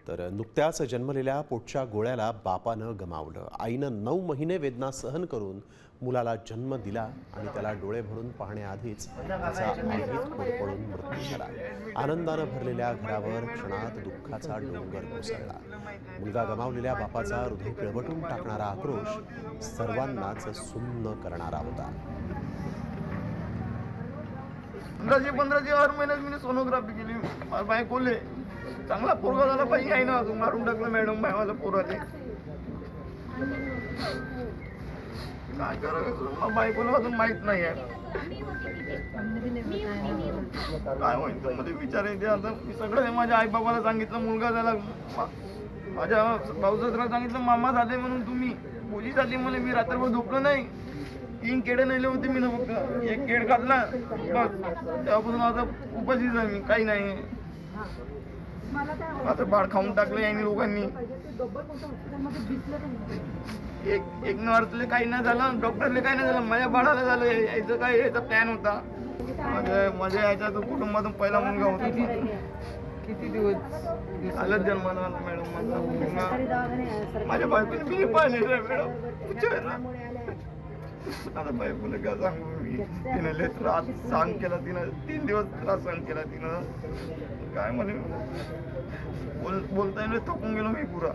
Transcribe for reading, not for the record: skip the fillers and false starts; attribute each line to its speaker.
Speaker 1: तर नुकत्याच जन्मलेल्या पोटच्या गोळ्याला बापानं गमावलं. आईनं 9 महिने वेदना सहन करून मुलाला जन्म दिला आणि त्याला डोळे भरून पाहण्याआधीच त्याचा आगीत होरपळून मृत्यू झाला. आनंदानं भरलेल्या घरावर क्षणात दुःखाचा डोंगर कोसळला. मुलगा गमावलेल्या बापाचा हृदय पिळवटून टाकणारा आक्रोश सर्वांनाच सुन्न करणारा होता.
Speaker 2: 15 हर महिन्यात मी सोनोग्राफी केली. माझ्या बायकोले चांगला पोरगा झाला पाहिजे आहे ना, अजून मारून टाकलं मॅडम माझ्या पोराले. काय करायचं बायकोला अजून माहित नाही आहे काय होईल. मध्ये विचार येते. आता मी सगळं माझ्या आई बाबाला सांगितलं, मुलगा झाला. माझ्या भाऊसासऱ्याला सांगितलं मामा झाले म्हणून. तुम्ही बोली झाली मला. मी रात्रभर झोपलो नाही. 3 केडे नेले होते मी ना, फक्त 1 केड खाल्ला बस. तेव्हापासून आता उपाशीच आहे मी, काही नाही. आता बाळ खाऊन टाकलं यांनी लोकांनी. एक नर्सले काही नाही झालं, डॉक्टरले काही नाही झालं, माझ्या बाळाला झालं. याचं काय याचा प्लॅन होता. माझ्या याच्या कुटुंबातून पहिला मुलगा होता. किती दिवस आलं जन्माला मॅडम. माझ्या बायकोने मी पाहिले मॅडम. आता बायकोला काय सांगू मी. तिने लय त्रास सहन केला. तिनं 3 दिवस त्रास सहन केला तिनं. काय म्हणे बोलता येईल, थकून गेलो मी पुरा.